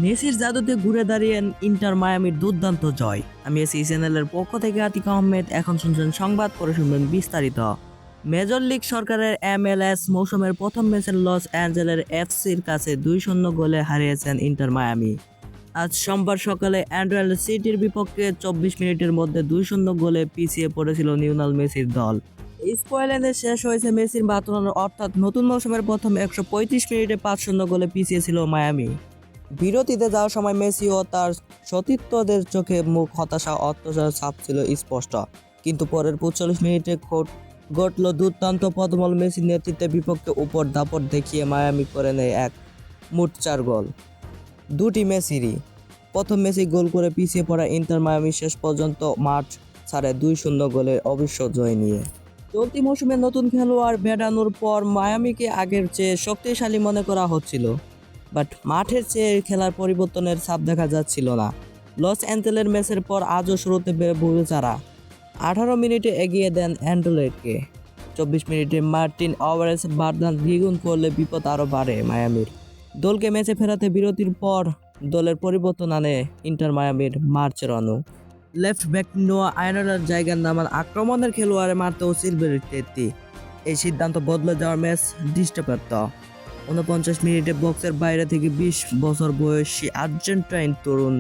মেসির জাদুতে ঘুরে দাঁড়িয়ে ইন্টার মায়ামির দুর্দান্ত জয়। আমি এসি চ্যানেলের পক্ষ থেকে আতিক আহমেদ। এখন শুনছেন সংবাদ, পরে শুনবেন বিস্তারিত। মেজর লিগ সরকারের MLS মৌসুমের প্রথম ম্যাচে লস অ্যাঞ্জেলেস এফসির কাছে 2-0 গোলে হারিয়েছেন ইন্টার মায়ামি। আজ সোমবার সকালে অ্যান্ড্রেল সিটির বিপক্ষে 24 মিনিটের মধ্যে 2-0 গোলে পিছিয়ে পড়েছিল লিওনেল মেসির দল। স্কটল্যান্ডে শেষ হয়েছে মেসির বাতরণ, অর্থাৎ নতুন মৌসুমের প্রথম 135 মিনিটে 5-0 গোলে পিছিয়ে ছিল মায়ামি। বিরতিতে যাওয়ার সময় মেসি ও তার সতীর্থদের চোখে মুখ হতাশা অত্যাচার ছাপ ছিল স্পষ্ট, কিন্তু পরের 45 মিনিটে ঘটল দুর্দান্ত পদমল। মেসির নেতৃত্বে বিপক্ষে উপর দাপট দেখিয়ে মায়ামি করে নেয় মোট 4 গোল, দুটি মেসিরই। প্রথম মেসি গোল করে পিছিয়ে পড়া ইন্টার মায়ামি শেষ পর্যন্ত মাঠ ছাড়ে 2-0 গোলের অবিশ্ব জয় নিয়ে। চলতি মৌসুমে নতুন খেলোয়াড় ভেড়ানোর পর মায়ামিকে আগের চেয়ে শক্তিশালী মনে করা হচ্ছিল, বাট মাঠের চেয়ে খেলার পরিবর্তনের ছাপ দেখা যাচ্ছিল না। লস অ্যাঞ্জেলেস ম্যাচের পর আজও শুরুতে বেচারা 18 মিনিটে এগিয়ে দেন অ্যান্ড্রয়েডকে। 24 মিনিটে মার্টিন ওয়ারেস বারদান দ্বিগুণ করলে বিপদ আরও বাড়ে মায়ামির। দলকে ম্যাচে ফেরাতে বিরতির পর দলের পরিবর্তন আনে ইন্টার মায়ামির মার্চেরানো। লেফট ব্যাক নোয়া আয়নার জায়গার নামান আক্রমণের খেলোয়াড়ে মারতেও সিলভেরিতেতি। এই সিদ্ধান্ত বদলে যাওয়ার ম্যাচ ডিস্টার্ব। 49 মিনিটে বক্সের বাইরে থেকে 20 বছর বয়সী আর্জেন্টাইন তরুণ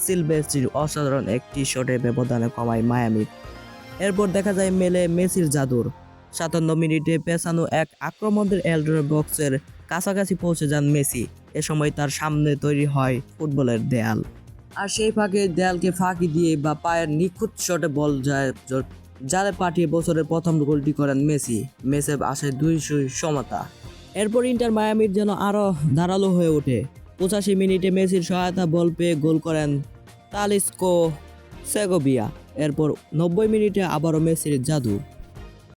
সিলভেস্ট্রির অসাধারণ একটি শটে ব্যবধানে কমায় মায়ামি। এরপর দেখা যায় মেলে মেসির জাদুর। 57 মিনিটে পেছানো এক আক্রমণের এলডোর বক্সের কাছাকাছি পৌঁছে যান মেসি। এ সময় তার সামনে তৈরি হয় ফুটবলের দেয়াল, আর সেই ফাঁকে দেয়ালকে ফাঁকি দিয়ে বা পায়ের নিখুঁত শটে বল জালে পাঠিয়ে বছরের প্রথম গোলটি করেন মেসি। ম্যাচে আসে 2 সমতা। এরপর ইন্টার মায়ামির যেন আরও ধারালো হয়ে ওঠে। 85 মিনিটে মেসির সহায়তা বল পেয়ে গোল করেন তালিস্কো সেগোভিয়া। এরপর 90 মিনিটে আবারও মেসির জাদু।